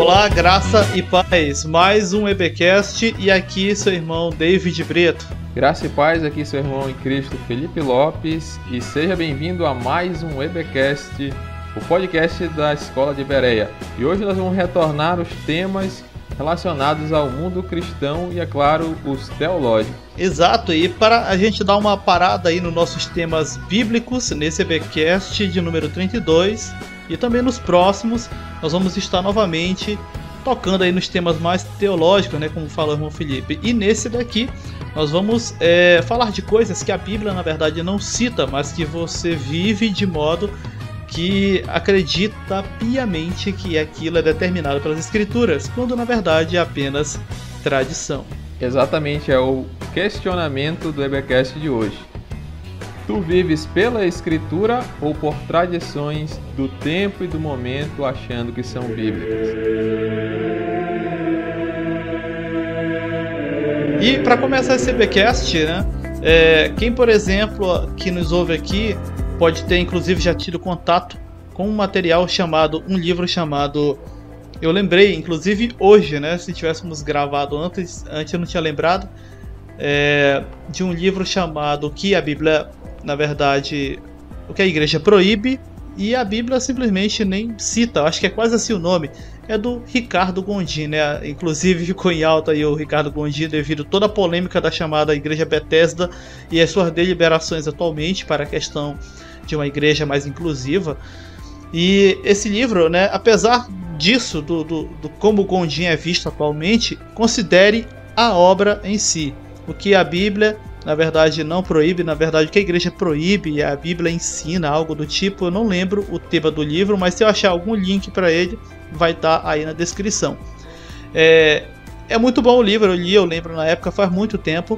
Olá, graça e paz, mais um EBcast e aqui seu irmão David Brito. Graça e paz, aqui seu irmão em Cristo Felipe Lopes e seja bem-vindo a mais um EBcast, o podcast da Escola de Bereia. E hoje nós vamos retornar os temas relacionados ao mundo cristão e, é claro, os teológicos. Exato, e para a gente dar uma parada aí nos nossos temas bíblicos, nesse EBcast de número 32 e também nos próximos, nós vamos estar novamente tocando aí nos temas mais teológicos, né, como falou o irmão Felipe. E nesse daqui nós vamos falar de coisas que a Bíblia na verdade não cita, mas que você vive de modo que acredita piamente que aquilo é determinado pelas Escrituras, quando na verdade é apenas tradição. Exatamente, é o questionamento do EBcast de hoje. Tu vives pela Escritura ou por tradições do tempo e do momento achando que são bíblicas? E para começar esse EBcast, né, quem por exemplo que nos ouve aqui pode ter inclusive já tido contato com um material chamado, um livro chamado, eu lembrei inclusive hoje, né, se tivéssemos gravado antes eu não tinha lembrado, de um livro chamado O que a Bíblia, na verdade, o que a igreja proíbe e a Bíblia simplesmente nem cita, acho que é quase assim o nome, é do Ricardo Gondim, né? Inclusive ficou em alta aí o Ricardo Gondim devido a toda a polêmica da chamada Igreja Bethesda e as suas deliberações atualmente para a questão de uma igreja mais inclusiva. E esse livro, né, apesar disso, do como o Gondim é visto atualmente, considere a obra em si. O que a Bíblia, na verdade, não proíbe, na verdade, o que a igreja proíbe e a Bíblia ensina, algo do tipo, eu não lembro o tema do livro, mas se eu achar algum link para ele, vai estar aí na descrição. É muito bom o livro, eu li, eu lembro na época, faz muito tempo,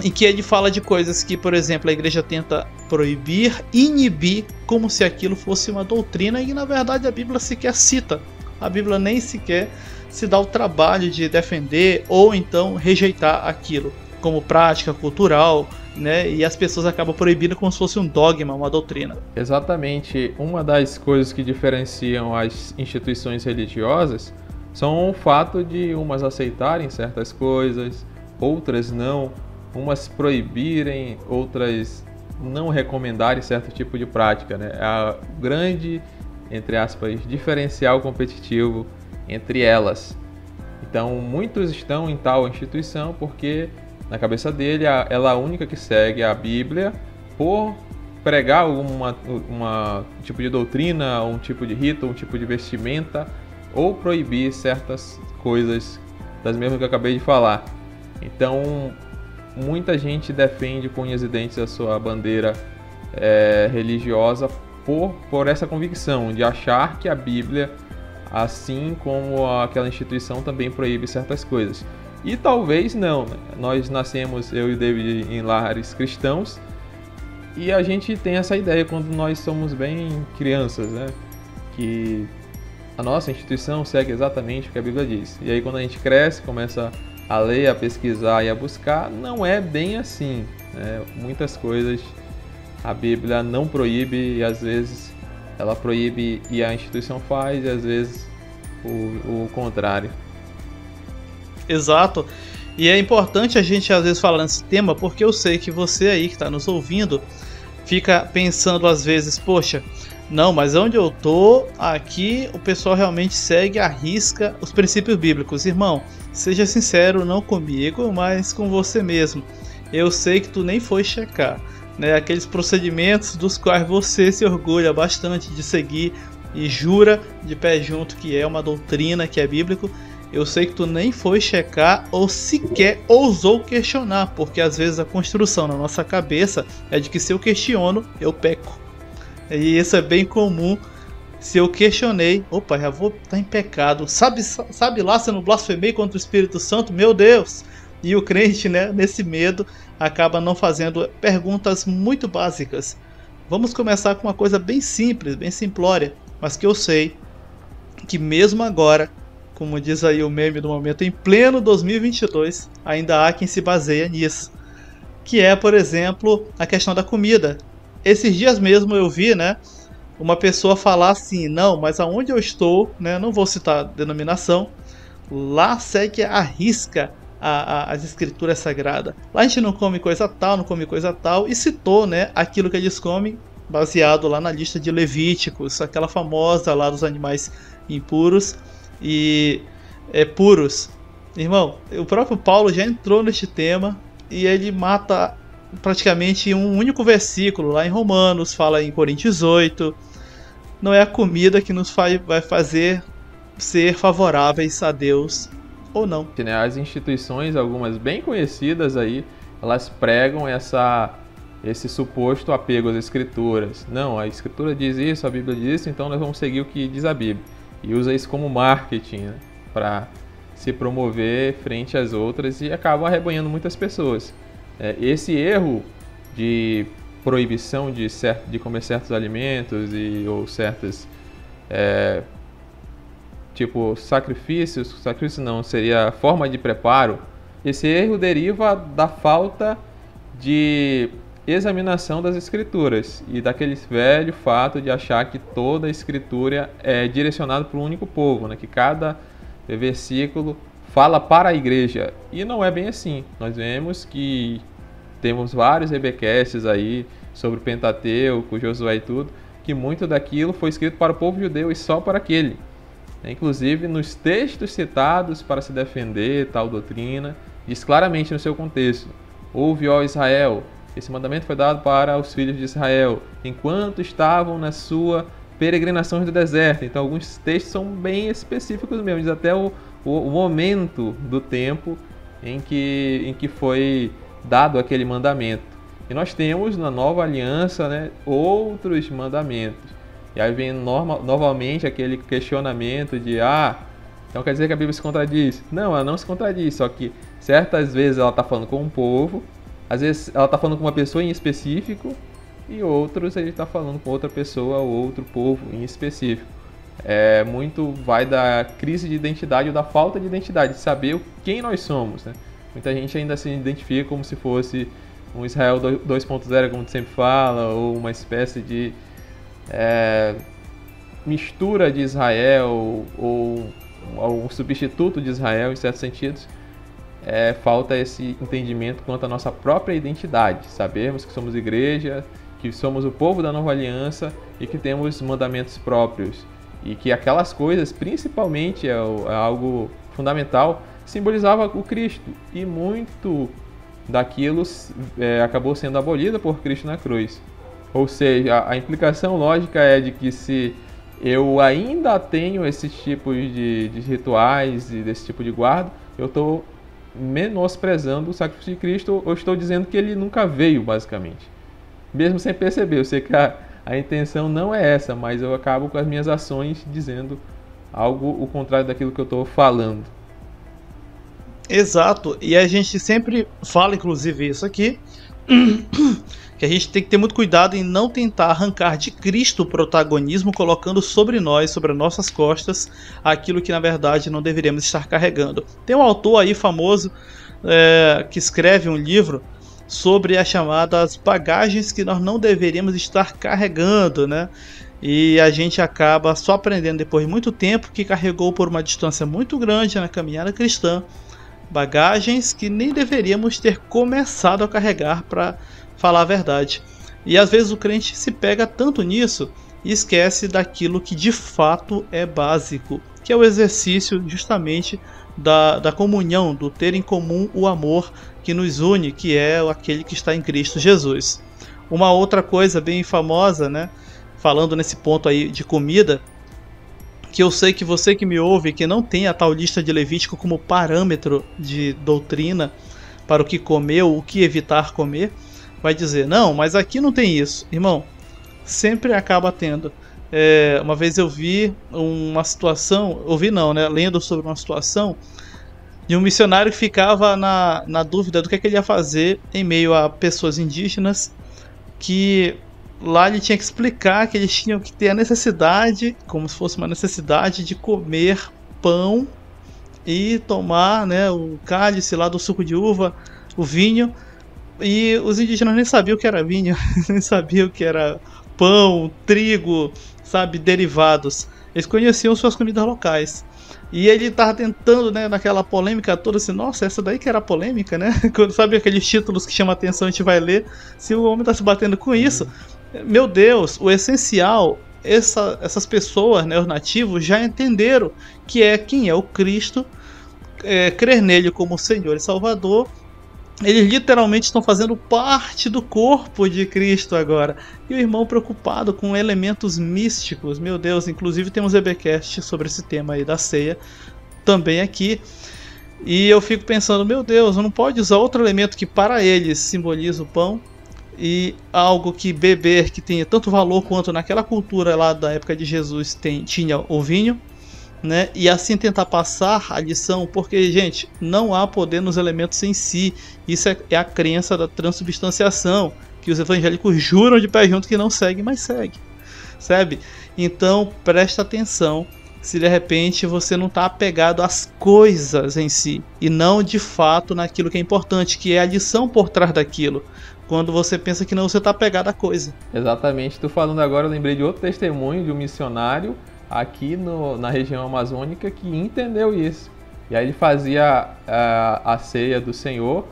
em que ele fala de coisas que, por exemplo, a igreja tenta proibir, inibir, como se aquilo fosse uma doutrina, e na verdade a Bíblia sequer cita. A Bíblia nem sequer se dá o trabalho de defender ou então rejeitar aquilo como prática cultural, né? E as pessoas acabam proibindo como se fosse um dogma, uma doutrina. Exatamente. Uma das coisas que diferenciam as instituições religiosas são o fato de umas aceitarem certas coisas, outras não, umas proibirem, outras não recomendarem certo tipo de prática, né? É a grande, entre aspas, diferencial competitivo entre elas. Então, muitos estão em tal instituição porque na cabeça dele, ela é a única que segue a Bíblia por pregar um tipo de doutrina, um tipo de rito, um tipo de vestimenta, ou proibir certas coisas das mesmas que eu acabei de falar. Então, muita gente defende com unhas e dentes a sua bandeira religiosa por essa convicção de achar que a Bíblia, assim como aquela instituição, também proíbe certas coisas. E talvez não, né? Nós nascemos, eu e o David, em lares cristãos e a gente tem essa ideia quando nós somos bem crianças, né? Que a nossa instituição segue exatamente o que a Bíblia diz. E aí quando a gente cresce, começa a ler, a pesquisar e a buscar, não é bem assim, né? Muitas coisas a Bíblia não proíbe e às vezes ela proíbe e a instituição faz e às vezes o contrário. Exato, e é importante a gente às vezes falar nesse tema porque eu sei que você aí que está nos ouvindo fica pensando às vezes, poxa, não, mas onde eu tô, aqui o pessoal realmente segue à risca os princípios bíblicos. Irmão, seja sincero, não comigo, mas com você mesmo. Eu sei que tu nem foi checar, né, aqueles procedimentos dos quais você se orgulha bastante de seguir e jura de pé junto que é uma doutrina, que é bíblico. Eu sei que tu nem foi checar ou sequer ousou questionar, porque às vezes a construção na nossa cabeça é de que se eu questiono, eu peco. E isso é bem comum. Se eu questionei, opa, já vou estar em pecado. Sabe lá se eu não blasfemei contra o Espírito Santo? Meu Deus! E o crente, né, nesse medo, acaba não fazendo perguntas muito básicas. Vamos começar com uma coisa bem simples, bem simplória, mas que eu sei que mesmo agora, como diz aí o meme do momento, em pleno 2022, ainda há quem se baseia nisso. Que é, por exemplo, a questão da comida. Esses dias mesmo eu vi, né, uma pessoa falar assim, não, mas aonde eu estou, né, não vou citar a denominação, lá segue à risca as escrituras sagradas. Lá a gente não come coisa tal, não come coisa tal, e citou, né, aquilo que eles comem, baseado lá na lista de Levíticos, aquela famosa lá dos animais impuros e puros. Irmão, o próprio Paulo já entrou neste tema e ele mata praticamente um único versículo lá em Romanos, fala em Coríntios 8. Não é a comida que nos vai fazer ser favoráveis a Deus ou não. As instituições, algumas bem conhecidas aí, elas pregam esse suposto apego às escrituras. Não, a escritura diz isso, a Bíblia diz isso, então nós vamos seguir o que diz a Bíblia. E usa isso como marketing, né, para se promover frente às outras e acaba arrebanhando muitas pessoas. Esse erro de proibição de comer certos alimentos ou certas tipo sacrifício não, seria forma de preparo. Esse erro deriva da falta de examinação das escrituras e daquele velho fato de achar que toda a escritura é direcionada para um único povo, né? Que cada versículo fala para a igreja, e não é bem assim. Nós vemos que temos vários rebecasts aí sobre o Pentateuco, Josué e tudo, que muito daquilo foi escrito para o povo judeu e só para aquele. Inclusive, nos textos citados para se defender tal doutrina, diz claramente no seu contexto: ouve, ó Israel, esse mandamento foi dado para os filhos de Israel, enquanto estavam na sua peregrinação do deserto. Então, alguns textos são bem específicos mesmo, diz até o momento do tempo em que foi dado aquele mandamento. E nós temos na nova aliança, né, outros mandamentos. E aí vem novamente aquele questionamento de então quer dizer que a Bíblia se contradiz? Não, ela não se contradiz, só que certas vezes ela está falando com um povo, às vezes ela está falando com uma pessoa em específico, e outros ele está falando com outra pessoa ou outro povo em específico. Muito vai da crise de identidade ou da falta de identidade, de saber quem nós somos, né? Muita gente ainda se identifica como se fosse um Israel 2.0, como sempre fala, ou uma espécie de mistura de Israel ou um substituto de Israel em certos sentidos. Falta esse entendimento quanto à nossa própria identidade, sabermos que somos igreja, que somos o povo da nova aliança e que temos mandamentos próprios, e que aquelas coisas, principalmente, algo fundamental, simbolizava o Cristo, e muito daquilo acabou sendo abolido por Cristo na cruz. Ou seja, a implicação lógica é de que se eu ainda tenho esses tipos de rituais e desse tipo de guarda, eu estou menosprezando o sacrifício de Cristo, ou estou dizendo que ele nunca veio, basicamente. Mesmo sem perceber, eu sei que a intenção não é essa, mas eu acabo com as minhas ações dizendo algo o contrário daquilo que eu estou falando. Exato, e a gente sempre fala, inclusive, isso aqui, que a gente tem que ter muito cuidado em não tentar arrancar de Cristo o protagonismo, colocando sobre nós, sobre as nossas costas, aquilo que na verdade não deveríamos estar carregando. Tem um autor aí famoso que escreve um livro sobre as chamadas bagagens que nós não deveríamos estar carregando, né? E a gente acaba só aprendendo depois de muito tempo que carregou por uma distância muito grande na caminhada cristã bagagens que nem deveríamos ter começado a carregar, para falar a verdade. E às vezes o crente se pega tanto nisso e esquece daquilo que de fato é básico, que é o exercício justamente da comunhão, do ter em comum o amor que nos une, que é aquele que está em Cristo Jesus. Uma outra coisa bem famosa, né, falando nesse ponto aí de comida, que eu sei que você que me ouve, que não tem a tal lista de Levítico como parâmetro de doutrina para o que comer ou o que evitar comer, vai dizer, não, mas aqui não tem isso. Irmão, sempre acaba tendo. Uma vez eu vi uma situação, lendo sobre uma situação de um missionário que ficava na dúvida do que ele ia fazer em meio a pessoas indígenas, que lá ele tinha que explicar que eles tinham que ter a necessidade, como se fosse uma necessidade, de comer pão e tomar, né, o cálice lá do suco de uva, o vinho. E os indígenas nem sabiam o que era vinho, nem sabiam o que era pão, trigo, sabe, derivados. Eles conheciam suas comidas locais. E ele tava tentando, né, naquela polêmica toda, assim, nossa, essa daí que era a polêmica, né? Quando sabe aqueles títulos que chamam a atenção, a gente vai ler. Se o homem tá se batendo com isso, meu Deus, o essencial, essas pessoas, né, os nativos, já entenderam que é quem é o Cristo, crer nele como Senhor e Salvador. Eles literalmente estão fazendo parte do corpo de Cristo agora. E o irmão preocupado com elementos místicos. Meu Deus, inclusive temos EBcast sobre esse tema aí da ceia também aqui. E eu fico pensando, meu Deus, não pode usar outro elemento que para eles simboliza o pão e algo que beber que tenha tanto valor quanto naquela cultura lá da época de Jesus tinha o vinho, né? E assim tentar passar a lição, porque, gente, não há poder nos elementos em si. Isso é a crença da transubstanciação, que os evangélicos juram de pé junto que não segue, mas segue, sabe? Então presta atenção se de repente você não está apegado às coisas em si e não de fato naquilo que é importante, que é a lição por trás daquilo. Quando você pensa que não, você está apegado à coisa. Exatamente. Tu falando agora, eu lembrei de outro testemunho de um missionário aqui na região amazônica que entendeu isso. E aí ele fazia a ceia do Senhor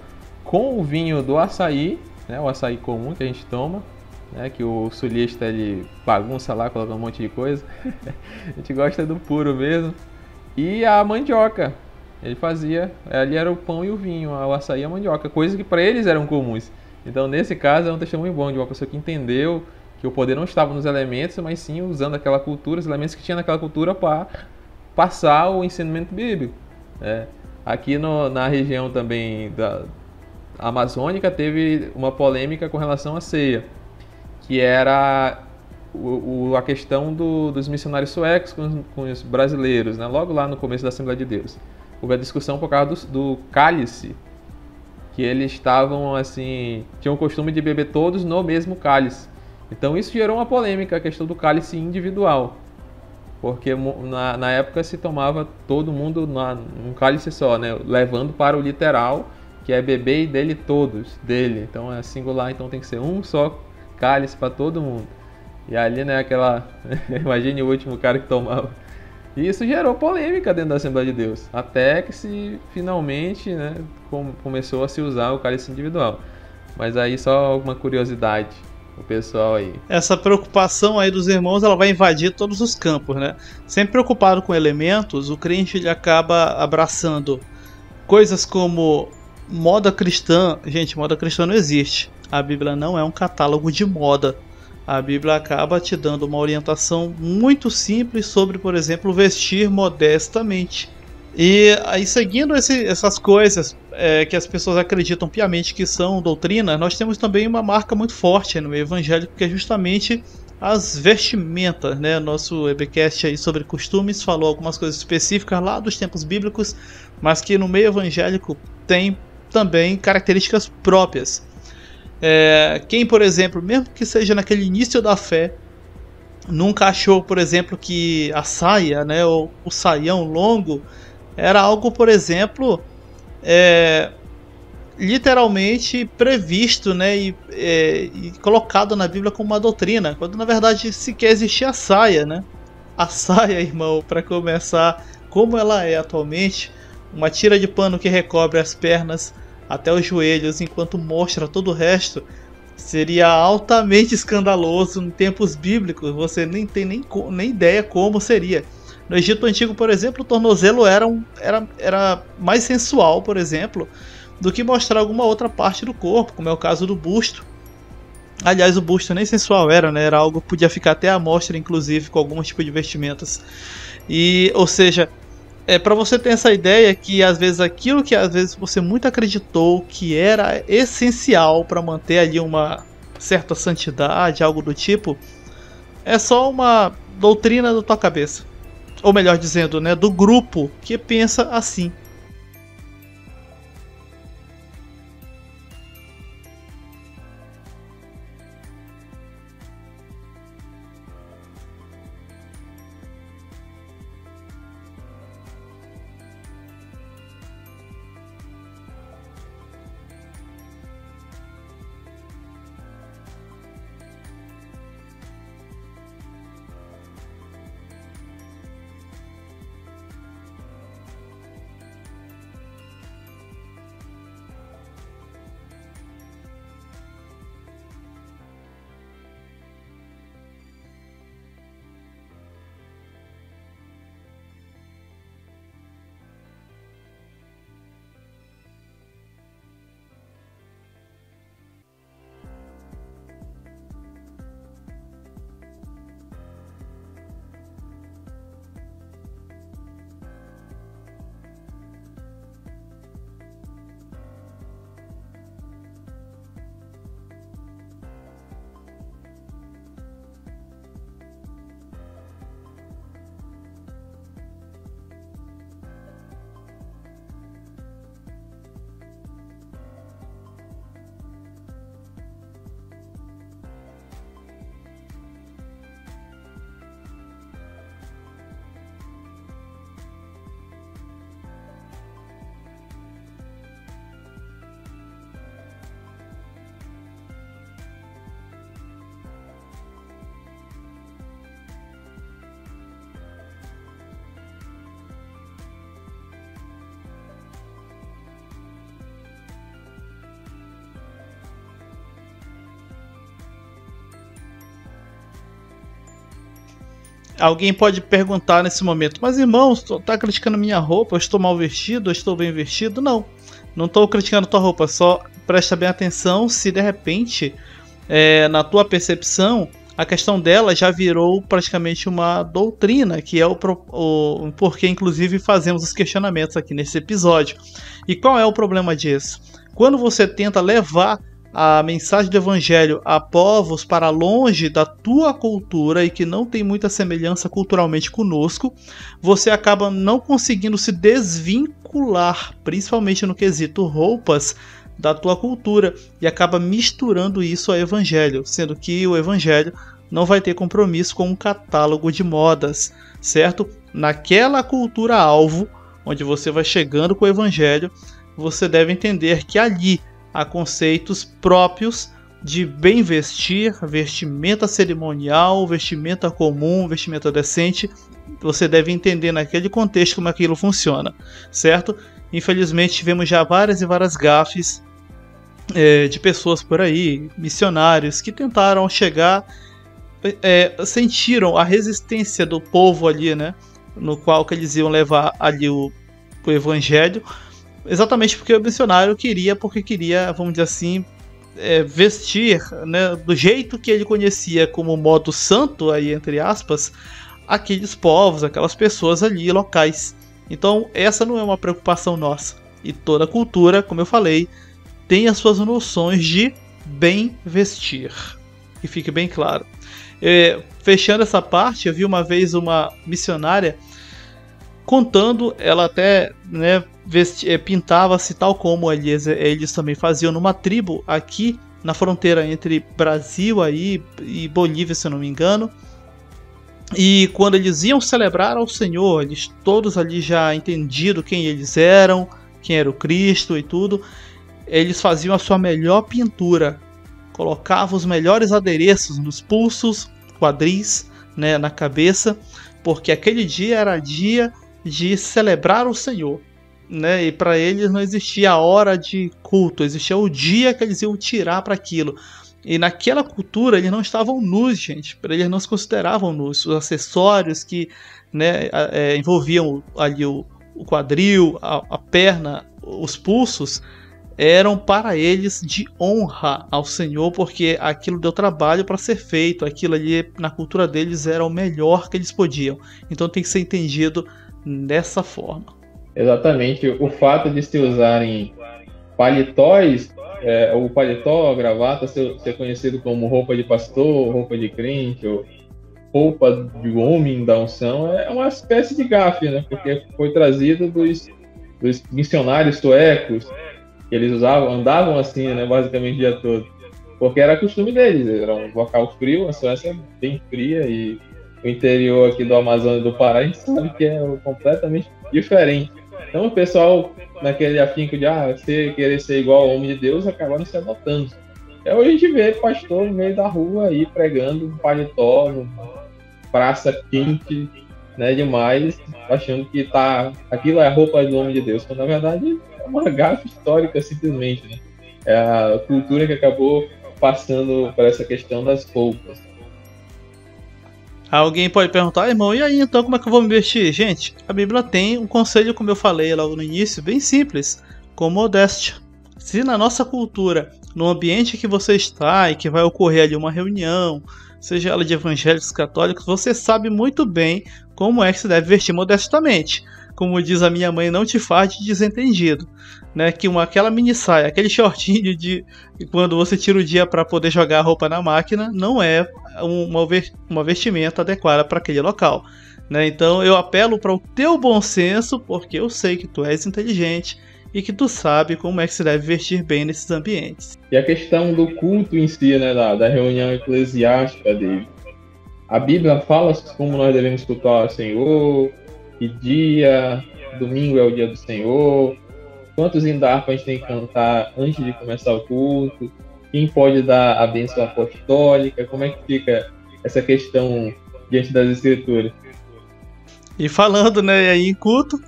com o vinho do açaí, né, o açaí comum que a gente toma, né, que o sulista ele bagunça lá, coloca um monte de coisa. A gente gosta do puro mesmo. E a mandioca. Ele fazia, ali era o pão e o vinho, o açaí e a mandioca, coisas que para eles eram comuns. Então, nesse caso, é um testemunho bom de uma pessoa que entendeu que o poder não estava nos elementos, mas sim usando aquela cultura, os elementos que tinha naquela cultura para passar o ensinamento bíblico. Aqui na região também da amazônica teve uma polêmica com relação à ceia, que era a questão dos missionários suecos com os brasileiros, né? Logo lá no começo da Assembleia de Deus. Houve a discussão por causa do cálice, que eles estavam assim, tinham o costume de beber todos no mesmo cálice. Então isso gerou uma polêmica, a questão do cálice individual, porque na época se tomava todo mundo num cálice só, né? Levando para o literal, que é beber dele todos, dele. Então é singular, então tem que ser um só cálice para todo mundo. E ali, né, imagine o último cara que tomava. E isso gerou polêmica dentro da Assembleia de Deus, até que finalmente, né, começou a se usar o cálice individual. Mas aí só alguma curiosidade, o pessoal aí. Essa preocupação aí dos irmãos, ela vai invadir todos os campos, né? Sempre preocupado com elementos, o crente ele acaba abraçando coisas como moda cristã. Gente, moda cristã não existe. A Bíblia não é um catálogo de moda. A Bíblia acaba te dando uma orientação muito simples sobre, por exemplo, vestir modestamente. E aí, seguindo essas coisas que as pessoas acreditam piamente que são doutrina, nós temos também uma marca muito forte no meio evangélico, que é justamente as vestimentas, né? Nosso EBcast aí sobre costumes falou algumas coisas específicas lá dos tempos bíblicos, mas que no meio evangélico tem também características próprias. Quem, por exemplo, mesmo que seja naquele início da fé, nunca achou, por exemplo, que a saia, né, ou o saião longo era algo, por exemplo, literalmente previsto, né, e colocado na Bíblia como uma doutrina, quando na verdade sequer existia a saia, né? A saia, irmão, para começar, como ela é atualmente, uma tira de pano que recobre as pernas até os joelhos, enquanto mostra todo o resto, seria altamente escandaloso em tempos bíblicos. Você nem tem nem ideia como seria. No Egito Antigo, por exemplo, o tornozelo era mais sensual, por exemplo, do que mostrar alguma outra parte do corpo, como é o caso do busto. Aliás, o busto nem sensual era, né? Era algo que podia ficar até à mostra, inclusive, com algum tipo de vestimentas. Ou seja, para você ter essa ideia que às vezes aquilo que às vezes você muito acreditou que era essencial para manter ali uma certa santidade, algo do tipo, é só uma doutrina da tua cabeça. Ou melhor dizendo, né, do grupo que pensa assim. Alguém pode perguntar nesse momento, mas irmão, você está criticando minha roupa? Eu estou mal vestido? Eu estou bem vestido? Não, não estou criticando tua roupa, só presta bem atenção se de repente, na tua percepção, a questão dela já virou praticamente uma doutrina, que é o porquê inclusive fazemos os questionamentos aqui nesse episódio. E qual é o problema disso? Quando você tenta levar a mensagem do evangelho a povos para longe da tua cultura e que não tem muita semelhança culturalmente conosco, você acaba não conseguindo se desvincular, principalmente no quesito roupas, da tua cultura, e acaba misturando isso ao evangelho, sendo que o evangelho não vai ter compromisso com um catálogo de modas, certo? Naquela cultura alvo, onde você vai chegando com o evangelho, você deve entender que ali há conceitos próprios de bem vestir, vestimenta cerimonial, vestimenta comum, vestimenta decente. Você deve entender naquele contexto como aquilo funciona, certo? Infelizmente tivemos já várias e várias gafes de pessoas por aí, missionários, que tentaram chegar, sentiram a resistência do povo ali, né? No qual que eles iam levar ali o evangelho, exatamente porque o missionário queria, vamos dizer assim, vestir, né, do jeito que ele conhecia como modo santo, aí entre aspas, aqueles povos, aquelas pessoas ali locais. Então essa não é uma preocupação nossa. E toda cultura, como eu falei, tem as suas noções de bem vestir. Que fique bem claro. Fechando essa parte, eu vi uma vez uma missionária contando, ela até, né, pintava-se tal como eles também faziam numa tribo aqui na fronteira entre Brasil aí e Bolívia, se eu não me engano. E quando eles iam celebrar ao Senhor, eles todos ali já entendido quem eles eram, quem era o Cristo e tudo, eles faziam a sua melhor pintura, colocavam os melhores adereços nos pulsos, quadris, né, na cabeça, porque aquele dia era dia de celebrar o Senhor, né? E para eles não existia a hora de culto, existia o dia que eles iam tirar para aquilo. E naquela cultura eles não estavam nus, gente. Para eles não se consideravam nus. Os acessórios que, né, envolviam ali o quadril, a perna, os pulsos, eram para eles de honra ao Senhor, porque aquilo deu trabalho para ser feito. Aquilo ali na cultura deles era o melhor que eles podiam. Então tem que ser entendido dessa forma. Exatamente. O fato de se usarem paletóis, o paletó, a gravata, ser conhecido como roupa de pastor, roupa de crente, ou roupa de homem da unção, é uma espécie de gafe, né? Porque foi trazido dos missionários suecos, que eles andavam assim, né, basicamente o dia todo. Porque era costume deles, era um local frio, a Suécia é bem fria, e o interior aqui do Amazonas e do Pará, a gente sabe que é completamente diferente. Então o pessoal, naquele afinco de querer ser igual ao homem de Deus, acabaram se adotando. Hoje a gente vê pastor no meio da rua aí pregando um paletó, praça quente, né, demais, achando que aquilo é a roupa do homem de Deus, quando na verdade é uma gafe histórica simplesmente, né? É a cultura que acabou passando por essa questão das roupas. Alguém pode perguntar, irmão, e aí então como é que eu vou me vestir? Gente, a Bíblia tem um conselho, como eu falei logo no início, bem simples, com modéstia. Se na nossa cultura, no ambiente que você está e que vai ocorrer ali uma reunião, seja ela de evangélicos, católicos, você sabe muito bem como é que se deve vestir modestamente. Como diz a minha mãe, não te faz de desentendido, né? Que aquela mini saia, aquele shortinho de quando você tira o dia para poder jogar a roupa na máquina, não é uma vestimenta adequada para aquele local, né? Então eu apelo para o teu bom senso, porque eu sei que tu és inteligente e que tu sabe como é que se deve vestir bem nesses ambientes. E a questão do culto em si, né, da reunião eclesiástica dele. A Bíblia fala como nós devemos cultuar o Senhor, que dia, domingo é o dia do Senhor, quantos endarpos a gente tem que cantar antes de começar o culto, quem pode dar a bênção apostólica, como é que fica essa questão diante das Escrituras? E falando, né, aí em culto,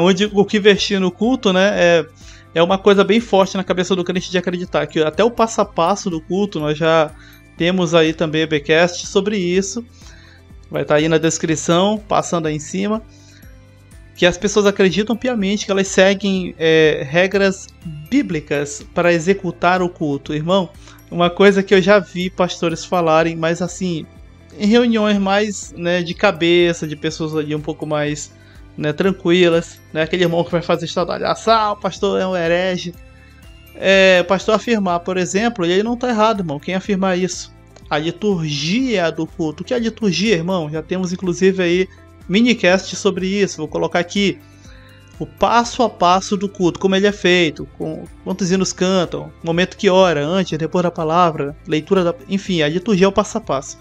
onde o que vestir no culto, né, é uma coisa bem forte na cabeça do crente de acreditar que até o passo a passo do culto nós já temos aí também EBcast sobre isso, vai estar aí na descrição, passando aí em cima, que as pessoas acreditam piamente que elas seguem regras bíblicas para executar o culto. Irmão, uma coisa que eu já vi pastores falarem, mas assim, em reuniões mais, né, de cabeça, de pessoas ali um pouco mais, né, tranquilas, né, aquele irmão que vai fazer estadalhação, o pastor é um herege. O pastor afirmar, por exemplo, e ele não está errado, irmão, quem afirmar isso? A liturgia do culto. O que é a liturgia, irmão? Já temos inclusive aí minicast sobre isso. Vou colocar aqui o passo a passo do culto, como ele é feito, quantos hinos cantam, momento que ora, antes, depois da palavra, leitura da... Enfim, a liturgia é o passo a passo.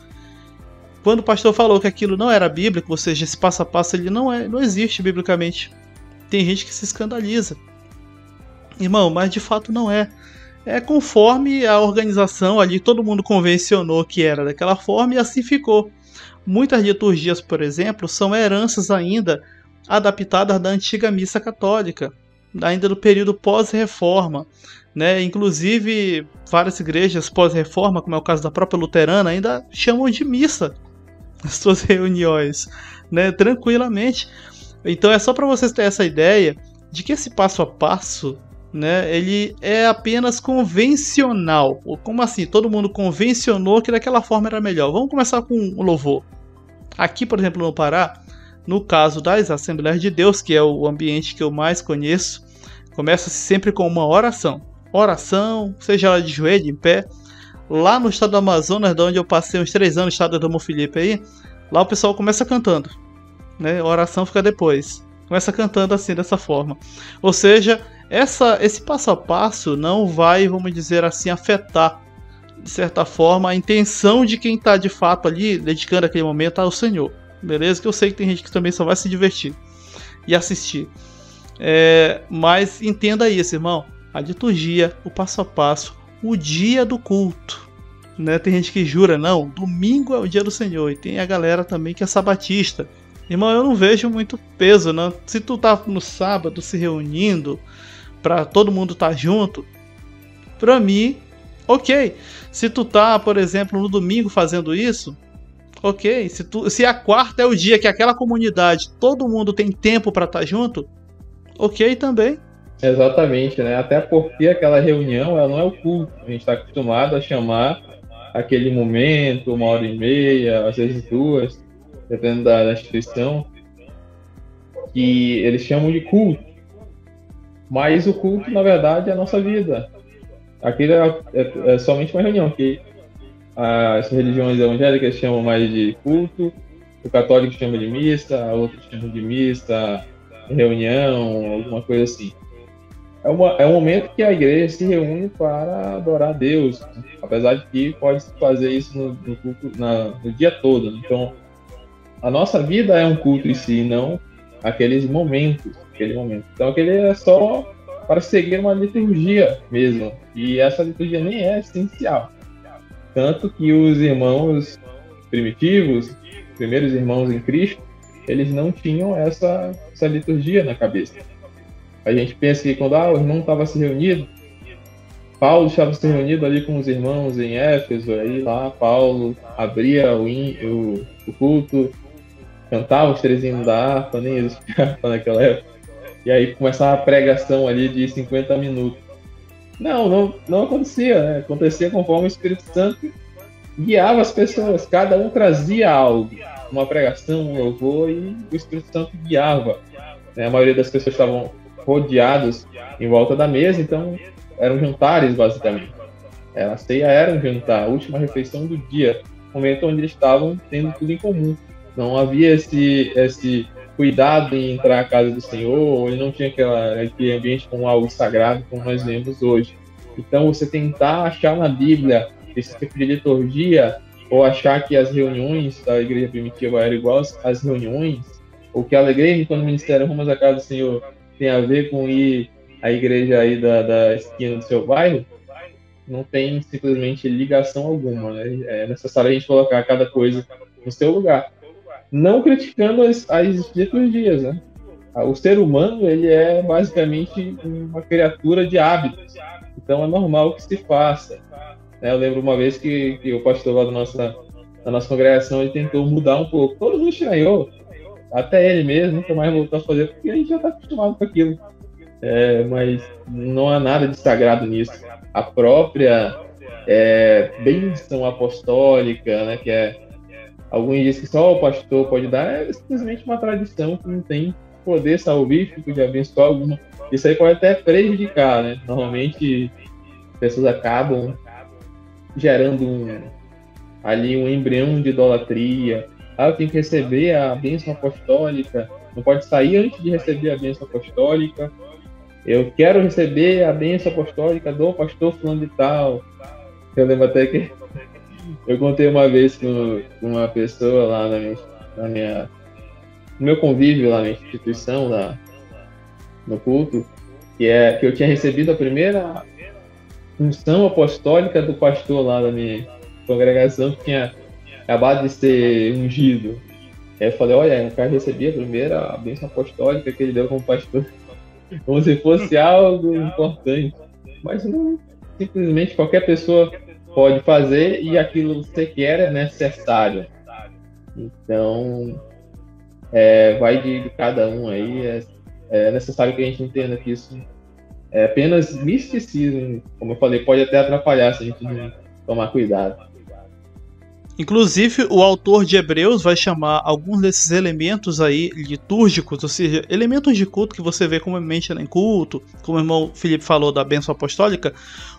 Quando o pastor falou que aquilo não era bíblico, ou seja, esse passo a passo ele não existe biblicamente. Tem gente que se escandaliza. Irmão, mas de fato não é. É conforme a organização ali, todo mundo convencionou que era daquela forma e assim ficou. Muitas liturgias, por exemplo, são heranças ainda adaptadas da antiga missa católica, ainda do período pós-reforma, né? Inclusive, várias igrejas pós-reforma, como é o caso da própria luterana, ainda chamam de missa as suas reuniões, né? Tranquilamente. Então é só para vocês terem essa ideia de que esse passo a passo, né, ele é apenas convencional. Como assim? Todo mundo convencionou que daquela forma era melhor. Vamos começar com o louvor. Aqui, por exemplo, no Pará, no caso das Assembleias de Deus, que é o ambiente que eu mais conheço, começa-se sempre com uma oração. Oração, seja ela de joelho, em pé. Lá no estado do Amazonas, de onde eu passei uns 3 anos, no estado do Dom Felipe aí, lá o pessoal começa cantando, né? A oração fica depois. Começa cantando assim, dessa forma. Ou seja, esse passo a passo não vai, vamos dizer assim, afetar, de certa forma, a intenção de quem está de fato ali, dedicando aquele momento ao Senhor. Beleza? Que eu sei que tem gente que também só vai se divertir e assistir. Mas entenda isso, irmão. A liturgia, o passo a passo, o dia do culto. Né? Tem gente que jura, não, domingo é o dia do Senhor. E tem a galera também que é sabatista. Irmão, eu não vejo muito peso, não. Se tu tá no sábado se reunindo para todo mundo estar junto, pra mim, ok. Se tu tá, por exemplo, no domingo fazendo isso, ok. Se a quarta é o dia que aquela comunidade, todo mundo tem tempo para estar junto, ok também. Exatamente, né? Até porque aquela reunião, ela não é o culto. A gente está acostumado a chamar aquele momento, 1h30, às vezes 2, dependendo da instituição, que eles chamam de culto. Mas o culto, na verdade, é a nossa vida. Aquilo é somente uma reunião, que as religiões evangélicas chamam mais de culto, o católico chama de missa, outros chamam de missa, reunião, alguma coisa assim. É um momento que a igreja se reúne para adorar a Deus, apesar de que pode fazer isso no culto, no dia todo. Então, a nossa vida é um culto em si, não aqueles momentos. Então, aquele é só para seguir uma liturgia mesmo, e essa liturgia nem é essencial. Tanto que os irmãos primitivos, primeiros irmãos em Cristo, eles não tinham essa liturgia na cabeça. A gente pensa que quando o irmão estava se reunido, Paulo estava se reunido ali com os irmãos em Éfeso, aí lá Paulo abria o culto, cantava os 3 hinos da harpa, nem existia harpa naquela época, e aí começava a pregação ali de 50 minutos. Não acontecia, né? Acontecia conforme o Espírito Santo guiava as pessoas, cada um trazia algo, uma pregação, um louvor, e o Espírito Santo guiava. A maioria das pessoas estavam rodeadas em volta da mesa, então eram jantares basicamente. A ceia era um jantar, a última refeição do dia, momento onde eles estavam tendo tudo em comum. Não havia esse cuidado em entrar à casa do Senhor, ou ele não tinha aquele ambiente como algo sagrado, como nós vemos hoje. Então, você tentar achar na Bíblia esse tipo de liturgia, ou achar que as reuniões da igreja primitiva eram iguais às reuniões, ou que a igreja, quando o ministério Rumos à Casa do Senhor tem a ver com ir à igreja aí da esquina do seu bairro, não tem simplesmente ligação alguma, né? É necessário a gente colocar cada coisa no seu lugar. Não criticando as liturgias, né? O ser humano, ele é basicamente uma criatura de hábitos. Então é normal que se faça. Eu lembro uma vez que o pastor lá da nossa na nossa congregação ele tentou mudar um pouco. Todo mundo estranhou, até ele mesmo, nunca mais voltou a fazer, porque a gente já está acostumado com aquilo. Mas não há nada de sagrado nisso. A própria bênção apostólica, né, que alguns dizem que só o pastor pode dar, é simplesmente uma tradição que não tem poder salvífico de abençoar alguma. Isso aí pode até prejudicar, né? Normalmente as pessoas acabam gerando um embrião de idolatria. Eu tenho que receber a bênção apostólica, não pode sair antes de receber a bênção apostólica. Eu quero receber a bênção apostólica do pastor fulano de tal. Eu lembro até que eu contei uma vez com uma pessoa lá no meu convívio lá na instituição, no culto, que eu tinha recebido a primeira função apostólica do pastor lá da minha congregação, que tinha acabado de ser ungido. Aí eu falei, olha, eu quero receber a primeira bênção apostólica que ele deu como pastor, como se fosse algo importante. Mas não, simplesmente qualquer pessoa pode fazer e aquilo que você quer é necessário. Então, vai de cada um aí. É necessário que a gente entenda que isso é apenas misticismo. Como eu falei, pode até atrapalhar se a gente não tomar cuidado. Inclusive, o autor de Hebreus vai chamar alguns desses elementos aí litúrgicos, ou seja, elementos de culto que você vê comumente em culto, como o irmão Felipe falou da bênção apostólica,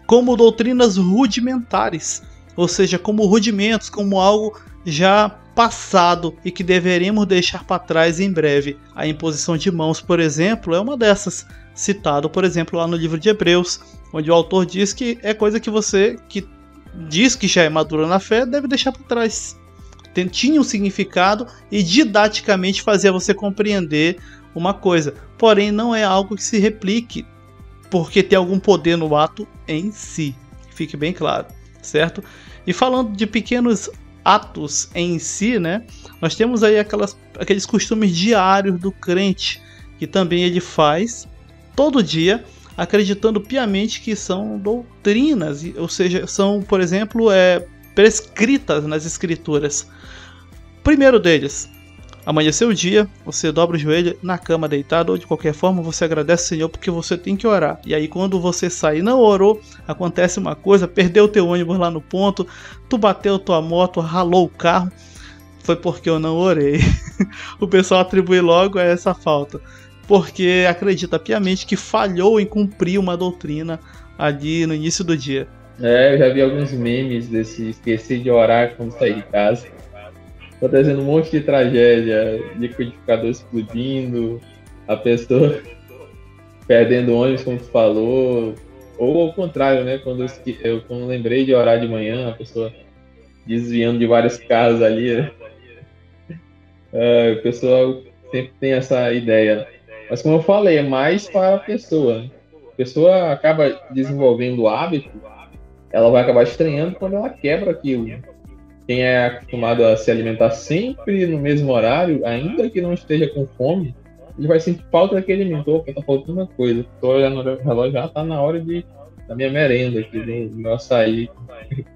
como doutrinas rudimentares, ou seja, como rudimentos, como algo já passado e que deveremos deixar para trás em breve. A imposição de mãos, por exemplo, é uma dessas, citado, por exemplo, lá no livro de Hebreus, onde o autor diz que é coisa que você que diz que já é madura na fé deve deixar para trás. Tinha um significado e didaticamente fazia você compreender uma coisa, porém não é algo que se replique porque tem algum poder no ato em si, fique bem claro, certo? E falando de pequenos atos em si, né, nós temos aí aqueles costumes diários do crente que também ele faz todo dia, acreditando piamente que são doutrinas, ou seja, são, por exemplo, prescritas nas escrituras. Primeiro deles, amanheceu o dia, você dobra o joelho na cama deitado ou de qualquer forma, você agradece ao Senhor porque você tem que orar. E aí quando você sai e não orou, acontece uma coisa, perdeu teu ônibus lá no ponto, tu bateu tua moto, ralou o carro, foi porque eu não orei. O pessoal atribui logo a essa falta, porque acredita piamente que falhou em cumprir uma doutrina ali no início do dia. Eu já vi alguns memes desse esqueci de orar quando sair de casa. Tô trazendo um monte de tragédia, liquidificador explodindo, a pessoa perdendo ônibus, como tu falou, ou ao contrário, né? Quando eu lembrei de orar de manhã, a pessoa desviando de vários carros ali, né? O pessoal sempre tem essa ideia. Mas como eu falei, é mais para a pessoa. A pessoa acaba desenvolvendo o hábito, ela vai acabar estranhando quando ela quebra aquilo. Quem é acostumado a se alimentar sempre no mesmo horário, ainda que não esteja com fome, ele vai sentir falta daquele alimento, porque tá faltando uma coisa. Estou olhando no relógio, já está na hora da minha merenda, aqui, do meu açaí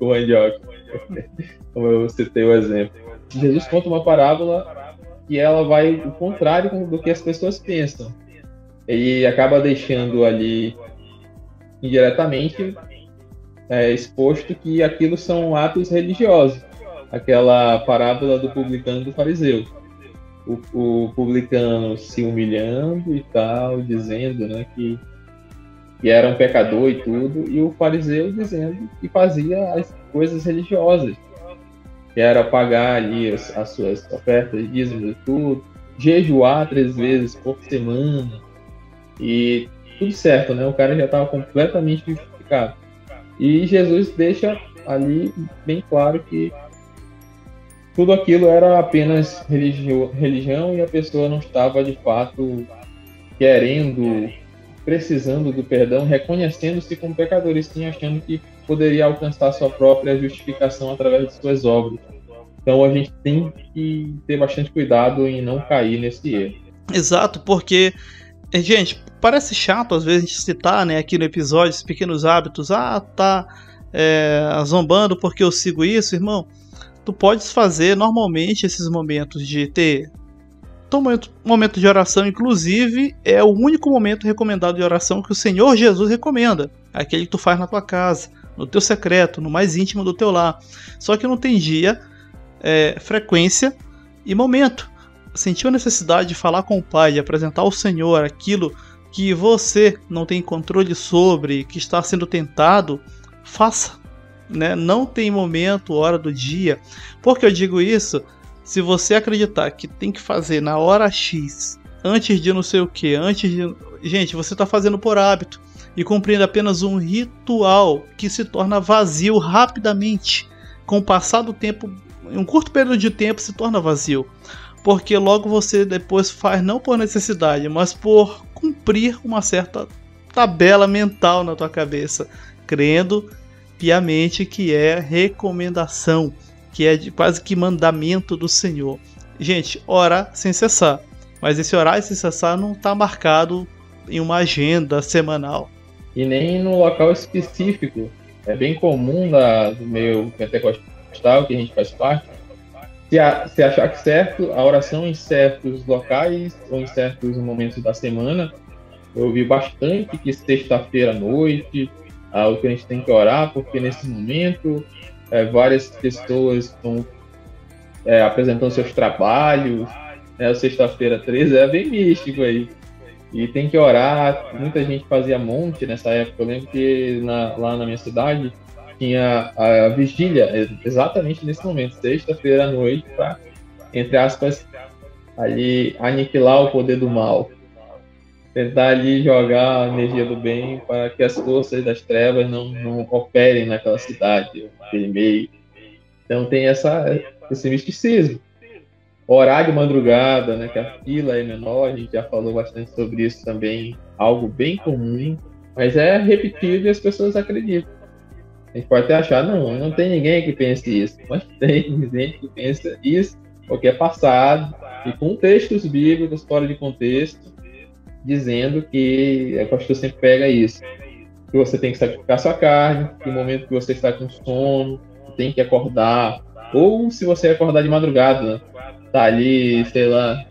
com mandioca, como eu citei o exemplo. Jesus conta uma parábola e ela vai o contrário do que as pessoas pensam. Ele acaba deixando ali indiretamente exposto que aquilo são atos religiosos. Aquela parábola do publicano e do fariseu. O publicano se humilhando e tal, dizendo, né, que era um pecador e tudo, e o fariseu dizendo que fazia as coisas religiosas, que era pagar ali as suas ofertas, dízimos e tudo, jejuar 3 vezes por semana, e tudo certo, né? O cara já estava completamente justificado. E Jesus deixa ali bem claro que tudo aquilo era apenas religião e a pessoa não estava de fato precisando do perdão, reconhecendo-se como pecador, e sim achando que poderia alcançar sua própria justificação através de suas obras. Então a gente tem que ter bastante cuidado em não cair nesse erro. Exato, porque, gente, parece chato às vezes a gente citar, né, aqui no episódio esses pequenos hábitos. Tá zombando porque eu sigo isso, irmão. tu podes fazer normalmente esses momentos de ter momento de oração, inclusive é o único momento recomendado de oração que o Senhor Jesus recomenda, aquele que tu faz na tua casa, no teu secreto, no mais íntimo do teu lar. Só que não tem dia, frequência e momento. Sentiu a necessidade de falar com o Pai, de apresentar ao Senhor aquilo que você não tem controle sobre, que está sendo tentado, faça, né? Não tem momento, hora do dia. Por que eu digo isso? Se você acreditar que tem que fazer na hora X, antes de não sei o que, gente, você está fazendo por hábito e cumprindo apenas um ritual que se torna vazio rapidamente. Com o passar do tempo, em um curto período de tempo, se torna vazio. Porque logo você depois faz não por necessidade, mas por cumprir uma certa tabela mental na tua cabeça, crendo piamente que é recomendação, que é quase que mandamento do Senhor. Gente, orar sem cessar. Mas esse orar sem cessar não está marcado em uma agenda semanal. E nem no local específico. É bem comum do meio pentecostal, que a gente faz parte, se achar que certo, a oração em certos locais ou em certos momentos da semana. Eu ouvi bastante que sexta-feira à noite, o que a gente tem que orar, porque nesse momento várias pessoas estão apresentando seus trabalhos, sexta-feira 13 é bem místico aí, e tem que orar. Muita gente fazia monte nessa época. Eu lembro que lá na minha cidade tinha a vigília exatamente nesse momento, sexta-feira à noite, para, entre aspas, ali aniquilar o poder do mal, tentar ali jogar a energia do bem para que as forças das trevas não operem naquela cidade, naquele meio. Então tem esse misticismo. Orar de madrugada, né, que a fila é menor, a gente já falou bastante sobre isso também, algo bem comum, mas é repetido e as pessoas acreditam. A gente pode até achar, não tem ninguém que pense isso, mas tem gente que pensa isso, porque é passado, e com textos bíblicos fora de contexto, dizendo que a pastor sempre pega isso, que você tem que sacrificar sua carne, que no momento que você está com sono, tem que acordar, ou se você acordar de madrugada, né, tá ali, sei lá,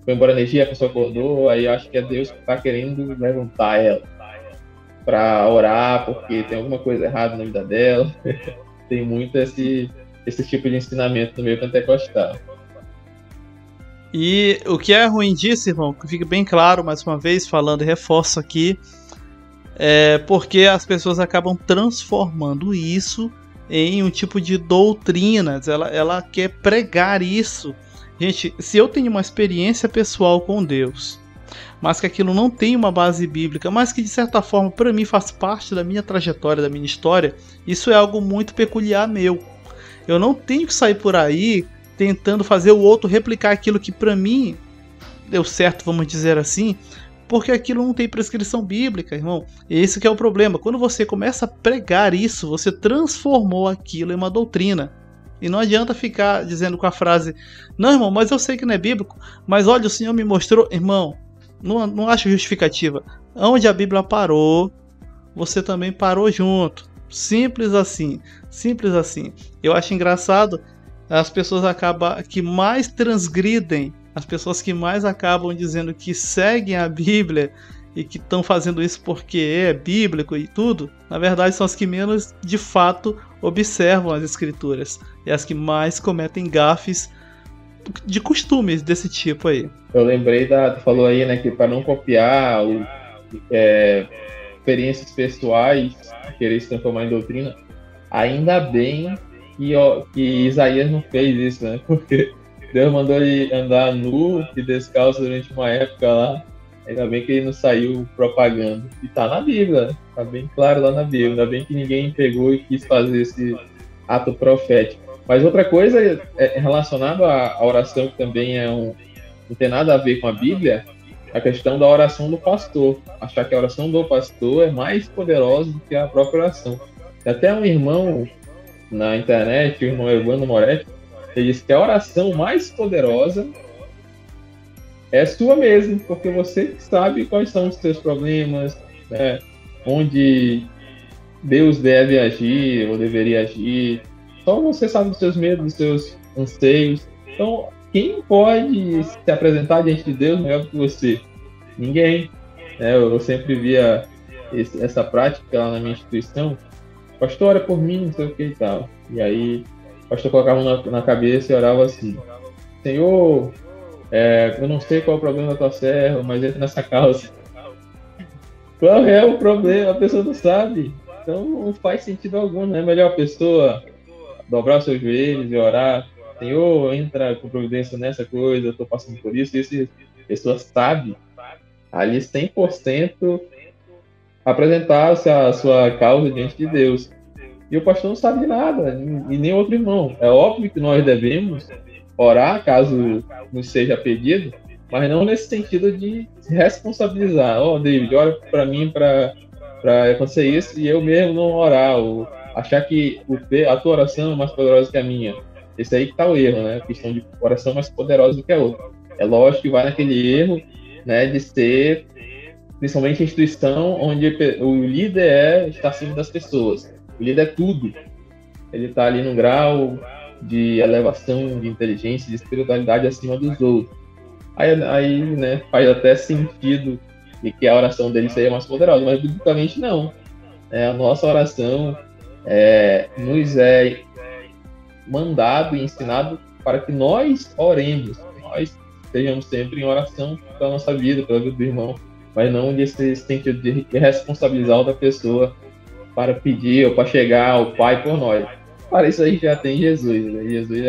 foi embora a energia, a pessoa acordou, aí eu acho que é Deus que está querendo levantar ela para orar, porque tem alguma coisa errada na vida dela. Tem muito esse tipo de ensinamento no meio pentecostal. E o que é ruim disso, irmão, que fique bem claro, mais uma vez, falando e reforço aqui, porque as pessoas acabam transformando isso em um tipo de doutrinas. Ela quer pregar isso. Gente, se eu tenho uma experiência pessoal com Deus, mas que aquilo não tem uma base bíblica, mas que de certa forma para mim faz parte da minha trajetória, da minha história, isso é algo muito peculiar meu. Eu não tenho que sair por aí tentando fazer o outro replicar aquilo que para mim deu certo, vamos dizer assim, porque aquilo não tem prescrição bíblica, irmão. Esse que é o problema. Quando você começa a pregar isso, você transformou aquilo em uma doutrina. E não adianta ficar dizendo com a frase, não, irmão, mas eu sei que não é bíblico, mas olha, o Senhor me mostrou. Irmão, não acho justificativa. Onde a Bíblia parou, você também parou junto. Simples assim, simples assim. Eu acho engraçado, as pessoas que mais transgridem, as pessoas que mais acabam dizendo que seguem a Bíblia e que estão fazendo isso porque é bíblico e tudo, na verdade são as que menos de fato observam as escrituras e as que mais cometem gafes de costumes desse tipo aí. Eu lembrei tu falou aí, né, que para não copiar experiências pessoais, querer se transformar em doutrina, ainda bem que Isaías não fez isso, né, porque Deus mandou ele andar nu e descalço durante uma época lá. Ainda bem que ele não saiu propagando. E tá na Bíblia, né? Tá bem claro lá na Bíblia. Ainda bem que ninguém pegou e quis fazer esse ato profético. Mas outra coisa relacionada à oração, que também não tem nada a ver com a Bíblia, a questão da oração do pastor. Achar que a oração do pastor é mais poderosa do que a própria oração. Tem até um irmão na internet, o irmão Evandro Moretti, ele disse que a oração mais poderosa é sua mesmo, porque você sabe quais são os seus problemas, né? Onde Deus deve agir ou deveria agir. Só você sabe dos seus medos, dos seus anseios. Então, quem pode se apresentar diante de Deus melhor do que você? Ninguém. Eu sempre via essa prática lá na minha instituição. Pastor, ora por mim, não sei o que e tal. E aí, o pastor colocava na cabeça e orava assim: Senhor, eu não sei qual é o problema da tua serva, mas entra nessa causa. Qual é o problema? A pessoa não sabe. Então não faz sentido algum, não é melhor a pessoa dobrar os seus joelhos e orar: Senhor, entra com providência nessa coisa, eu estou passando por isso, e se a pessoa sabe, ali 100% apresentar a sua causa diante de Deus. E o pastor não sabe de nada, e nem outro irmão. É óbvio que nós devemos orar caso nos seja pedido, mas não nesse sentido de se responsabilizar. David, ora para mim para acontecer isso e eu mesmo não orar, ou achar que a tua oração é mais poderosa que a minha. Esse aí que está o erro, né? A questão de oração mais poderosa do que a outra. É lógico que vai naquele erro, né, de ser, principalmente a instituição onde o líder está acima das pessoas. O líder é tudo. Ele está ali num grau de elevação, de inteligência, de espiritualidade acima dos outros. Aí, né, faz até sentido de que a oração dele seja mais poderosa, mas biblicamente não. A nossa oração nos é mandado e ensinado para que nós oremos, nós estejamos sempre em oração pela nossa vida, pela vida do irmão, mas não nesse sentido de responsabilizar outra pessoa para pedir ou para chegar ao Pai por nós. Para isso aí já tem Jesus, né? Jesus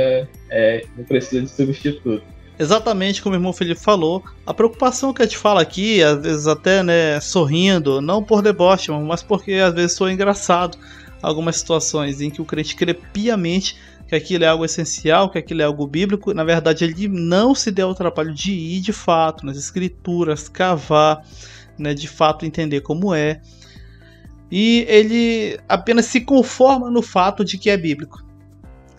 não precisa de substituto. Exatamente como o irmão Felipe falou, a preocupação que a gente fala aqui, às vezes até, né, sorrindo, não por deboche, mas porque às vezes sou engraçado, algumas situações em que o crente crê piamente que aquilo é algo essencial, que aquilo é algo bíblico. Na verdade, ele não se deu ao trabalho de ir de fato nas escrituras, cavar, né, de fato entender como é, e ele apenas se conforma no fato de que é bíblico.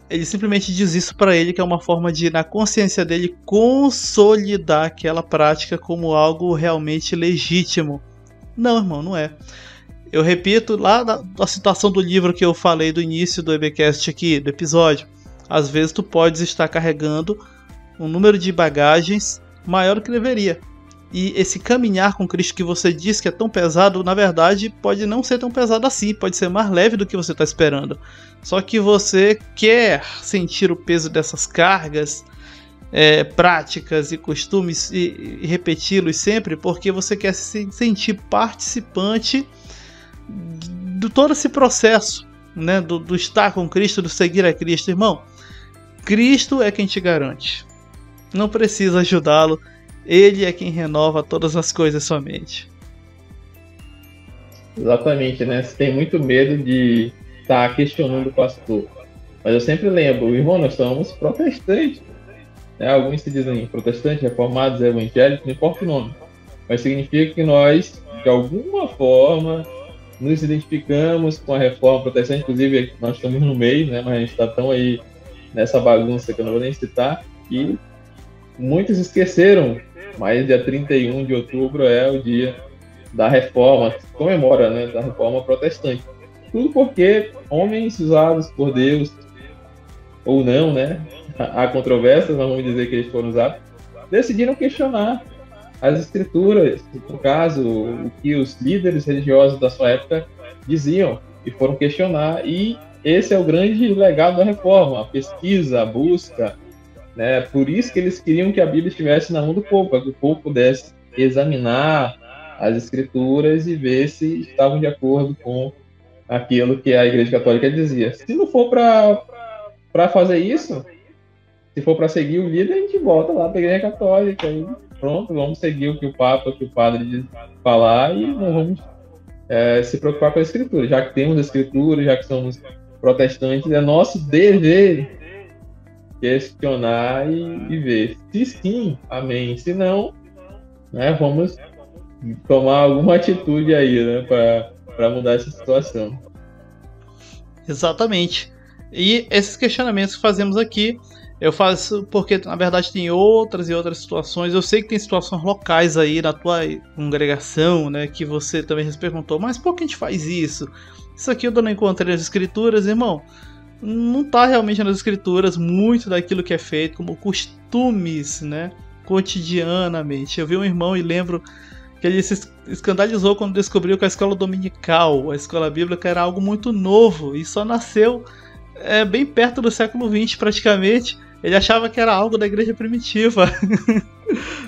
Ele simplesmente diz isso para ele, que é uma forma de, na consciência dele, consolidar aquela prática como algo realmente legítimo. Não, irmão, não é. Eu repito, lá da citação do livro que eu falei do início do EBcast aqui, do episódio, às vezes tu podes estar carregando um número de bagagens maior do que deveria. E esse caminhar com Cristo que você diz que é tão pesado, na verdade, pode não ser tão pesado assim, pode ser mais leve do que você está esperando. Só que você quer sentir o peso dessas cargas, práticas e costumes e repeti-los sempre, porque você quer se sentir participante de todo esse processo, né, do estar com Cristo, do seguir a Cristo. Irmão, Cristo é quem te garante. Não precisa ajudá-lo. Ele é quem renova todas as coisas somente. Exatamente, né? Você tem muito medo de estar questionando o pastor. Mas eu sempre lembro, irmão, nós somos protestantes. Alguns se dizem protestantes, reformados, evangélicos, não importa o nome. Mas significa que nós, de alguma forma, nos identificamos com a reforma protestante. Inclusive, nós estamos no meio, né? Mas a gente está tão aí nessa bagunça que eu não vou nem citar. E muitos esqueceram, mas dia 31 de outubro é o dia da reforma, comemora, né, da reforma protestante. Tudo porque homens usados por Deus, ou não, né, há controvérsias, mas vamos dizer que eles foram usados, decidiram questionar as escrituras, no caso, o que os líderes religiosos da sua época diziam, e foram questionar, e esse é o grande legado da reforma, a pesquisa, a busca, né? Por isso que eles queriam que a Bíblia estivesse na mão do povo, para que o povo pudesse examinar as escrituras e ver se estavam de acordo com aquilo que a Igreja Católica dizia. Se não for para fazer isso, se for para seguir o líder, a gente volta lá para a Igreja Católica e pronto, vamos seguir o que o Papa, o que o Padre diz falar e não vamos se preocupar com a Escritura. Já que temos a Escritura, já que somos protestantes, é nosso dever questionar e ver. Se sim, amém. Se não, né, vamos tomar alguma atitude aí, né, para mudar essa situação. Exatamente. E esses questionamentos que fazemos aqui, eu faço porque, na verdade, tem outras e outras situações. Eu sei que tem situações locais aí na tua congregação, né, que você também se perguntou, mas por que a gente faz isso? Isso aqui eu não encontrei nas escrituras, irmão. não está realmente nas escrituras muito daquilo que é feito, como costumes, né, cotidianamente. Eu vi um irmão e lembro que ele se escandalizou quando descobriu que a escola dominical, a escola bíblica, era algo muito novo e só nasceu bem perto do século XX praticamente. Ele achava que era algo da igreja primitiva.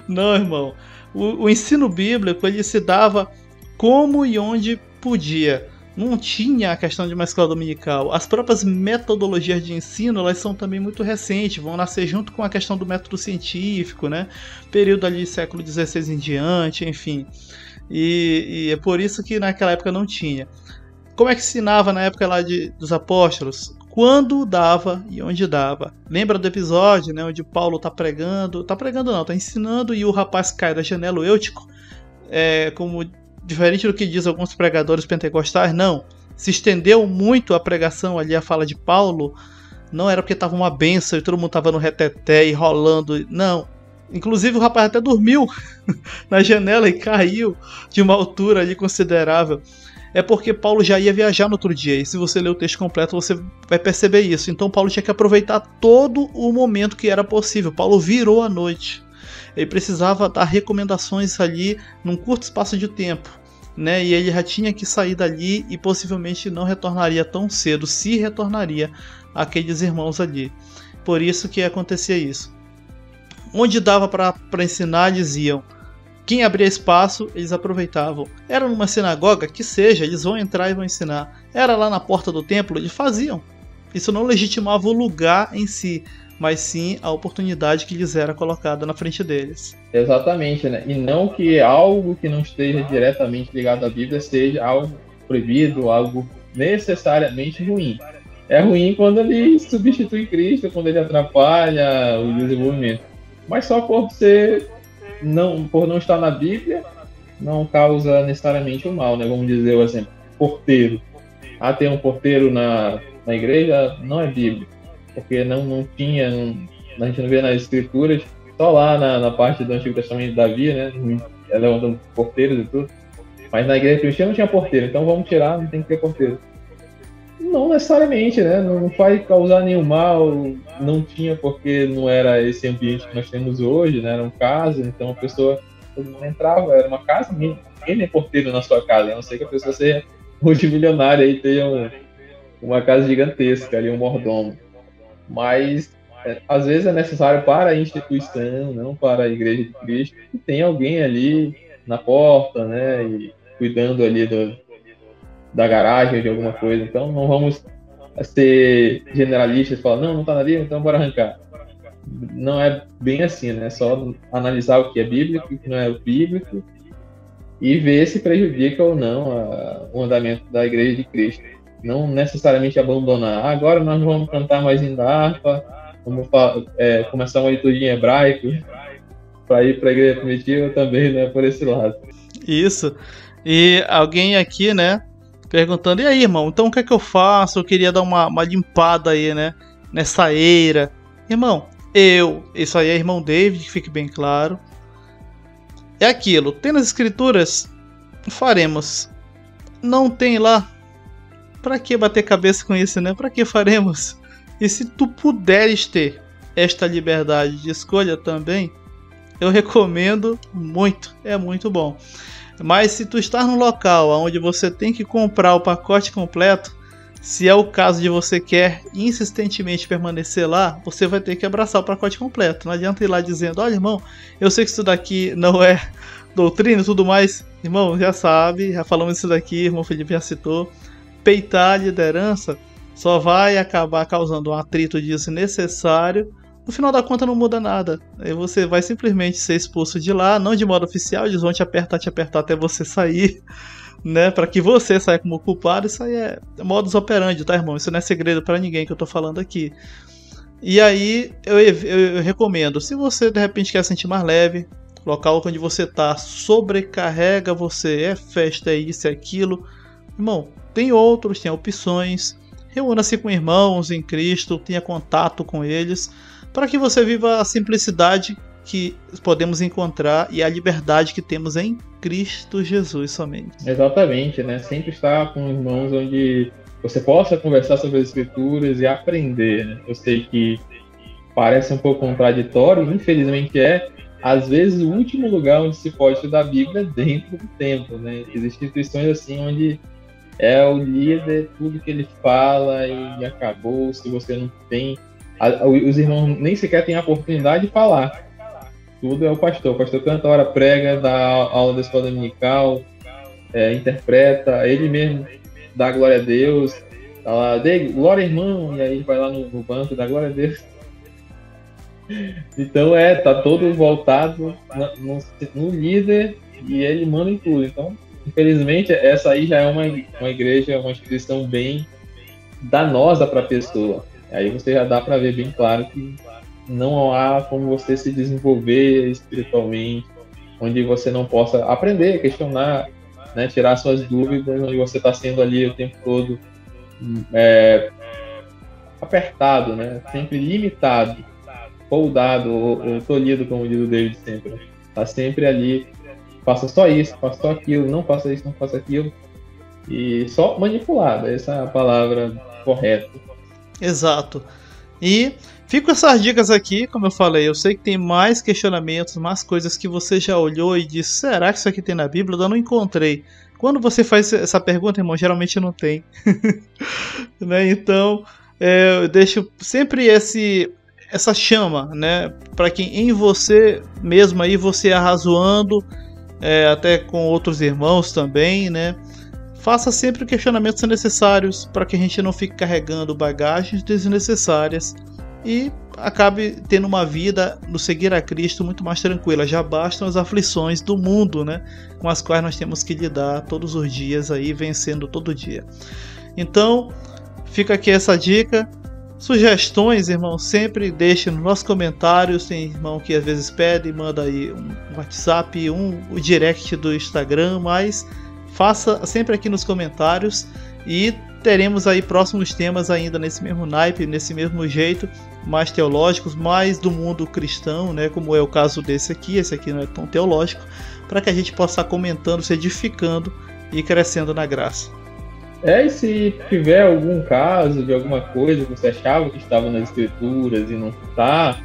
Não, irmão. O ensino bíblico ele se dava como e onde podia. Não tinha a questão de uma escola dominical. As próprias metodologias de ensino elas são também muito recentes, vão nascer junto com a questão do método científico, né? Período ali século XVI em diante, enfim. E é por isso que naquela época não tinha. Como é que ensinava na época lá dos apóstolos? Quando dava e onde dava. Lembra do episódio, né, onde Paulo está pregando? Tá pregando não, tá ensinando e o rapaz cai da janela, o Eutico. Como diferente do que diz alguns pregadores pentecostais, não. Se estendeu muito a pregação ali, a fala de Paulo. Não era porque estava uma bênção e todo mundo estava no reteté e rolando. Não. Inclusive o rapaz até dormiu na janela e caiu de uma altura ali considerável. É porque Paulo já ia viajar no outro dia. E se você ler o texto completo, você vai perceber isso. Então Paulo tinha que aproveitar todo o momento que era possível. Paulo virou a noite. Ele precisava dar recomendações ali num curto espaço de tempo, né? E ele já tinha que sair dali e possivelmente não retornaria tão cedo, se retornaria aqueles irmãos ali. Por isso que acontecia isso. Onde dava para ensinar, eles iam. Quem abria espaço, eles aproveitavam. Era numa sinagoga, que seja, eles vão entrar e vão ensinar. Era lá na porta do templo, eles faziam. Isso não legitimava o lugar em si, mas sim a oportunidade que lhes era colocada na frente deles. Exatamente, né? E não que algo que não esteja diretamente ligado à Bíblia seja algo proibido, algo necessariamente ruim. É ruim quando ele substitui Cristo, quando ele atrapalha o desenvolvimento. Mas só por não estar na Bíblia, não causa necessariamente o mal, né? Vamos dizer, por exemplo, porteiro. Tem um porteiro na igreja, não é bíblico, porque não tinha, a gente não vê nas escrituras, só lá na parte do Antigo Testamento de Davi, né? Levantando porteiros e tudo. Mas na igreja cristã não tinha porteiro, então vamos tirar, não tem que ter porteiro. Não necessariamente, né? Não vai causar nenhum mal, não tinha porque não era esse ambiente que nós temos hoje, né? Era um casa, então a pessoa entrava, era uma casa, ninguém tem porteiro na sua casa, a não ser que a pessoa seja multimilionária e tenha uma casa gigantesca ali, um mordomo. Mas às vezes é necessário para a instituição, não para a Igreja de Cristo, que tem alguém ali na porta, né? E cuidando ali da garagem, de alguma coisa. Então não vamos ser generalistas e falar, não está na Bíblia, então bora arrancar. Não é bem assim, né? É só analisar o que é bíblico e o que não é bíblico e ver se prejudica ou não o andamento da Igreja de Cristo. Não necessariamente abandonar. Agora nós não vamos cantar mais em harpa, vamos começar uma liturgia em hebraico para ir para a Igreja Primitiva também, né? Por esse lado. Isso. E alguém aqui, né? Perguntando, e aí, irmão, então o que é que eu faço? Eu queria dar uma limpada aí, né? Nessa eira. Irmão, isso aí é irmão David, que fique bem claro. É aquilo, tem nas escrituras, faremos. Não tem lá, pra que bater cabeça com isso, né? Pra que faremos? E se tu puderes ter esta liberdade de escolha também, eu recomendo muito, é muito bom. Mas se tu estar num local onde você tem que comprar o pacote completo, se é o caso de você quer insistentemente permanecer lá, você vai ter que abraçar o pacote completo. Não adianta ir lá dizendo, olha irmão, eu sei que isso daqui não é doutrina e tudo mais. Irmão, já sabe, já falamos isso daqui, irmão Felipe já citou. Peitar a liderança só vai acabar causando um atrito desnecessário. No final da conta não muda nada. Aí você vai simplesmente ser expulso de lá, não de modo oficial, eles vão te apertar até você sair, né? Para que você saia como culpado. Isso aí é modus operandi, tá, irmão? Isso não é segredo para ninguém que eu tô falando aqui. E aí eu recomendo, se você de repente quer sentir mais leve, local onde você tá sobrecarrega você, é festa, é isso, é aquilo, irmão, tem outros, tem opções. Reúna-se com irmãos em Cristo, tenha contato com eles, para que você viva a simplicidade que podemos encontrar e a liberdade que temos em Cristo Jesus somente. Exatamente, né? Sempre estar com irmãos onde você possa conversar sobre as escrituras e aprender, né? Eu sei que parece um pouco contraditório, infelizmente é. Às vezes o último lugar onde se pode estudar a Bíblia é dentro do templo, né? Existem instituições assim onde é o líder, tudo que ele fala e acabou. Se você não tem, os irmãos nem sequer têm a oportunidade de falar. Tudo é o pastor canta, ora prega, dá aula da escola dominical, interpreta, ele mesmo dá glória a Deus, tá lá, dê glória irmão, e aí vai lá no banco e dá glória a Deus. Então tá todo voltado no líder e ele manda em tudo. Então, infelizmente, essa aí já é uma igreja, uma instituição bem danosa para a pessoa. Aí você já dá para ver bem claro que não há como você se desenvolver espiritualmente, onde você não possa aprender, questionar, né, tirar suas dúvidas, onde você está sendo ali o tempo todo apertado, né, sempre limitado, poldado ou tolhido, como diz o David sempre. Está sempre ali, faça só isso, faça só aquilo, não faça isso, não faça aquilo, e só manipulado, essa é a palavra correta. Exato. E fico essas dicas aqui, como eu falei, eu sei que tem mais questionamentos, mais coisas que você já olhou e disse, será que isso aqui tem na Bíblia? Eu não encontrei. Quando você faz essa pergunta, irmão, geralmente não tem. Né? Então, eu deixo sempre essa chama, né, para que em você mesmo aí você arrazoando, até com outros irmãos também, né, faça sempre questionamentos necessários para que a gente não fique carregando bagagens desnecessárias e acabe tendo uma vida no seguir a Cristo muito mais tranquila. Já bastam as aflições do mundo, né, com as quais nós temos que lidar todos os dias aí, vencendo todo dia. Então, fica aqui essa dica. Sugestões, irmão, sempre deixe nos nossos comentários. Tem irmão que às vezes pede, manda aí um WhatsApp, o direct do Instagram, mas faça sempre aqui nos comentários e teremos aí próximos temas ainda nesse mesmo naipe, nesse mesmo jeito, mais teológicos, mais do mundo cristão, né, como é o caso desse aqui. Esse aqui não é tão teológico, para que a gente possa estar comentando, se edificando e crescendo na graça. E se tiver algum caso de alguma coisa que você achava que estava nas escrituras e não está,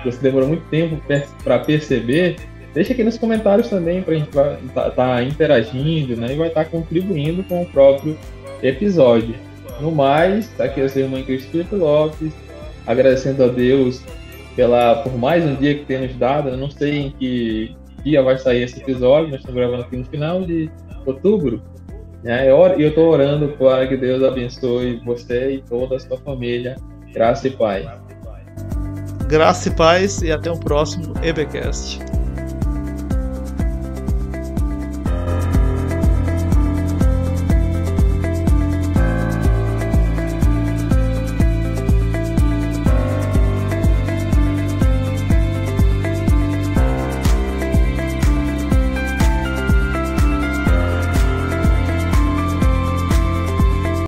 você demorou muito tempo para perceber, deixa aqui nos comentários também, para a gente estar interagindo, né, e vai estar contribuindo com o próprio episódio. No mais, aqui eu sou o irmão Cristo Felipe Lopes, agradecendo a Deus por mais um dia que tem nos dado. Eu não sei em que dia vai sair esse episódio, nós estamos gravando aqui no final de outubro. E eu estou orando para que Deus abençoe você e toda a sua família. Graça e paz. Graça e paz, e até o próximo EBcast.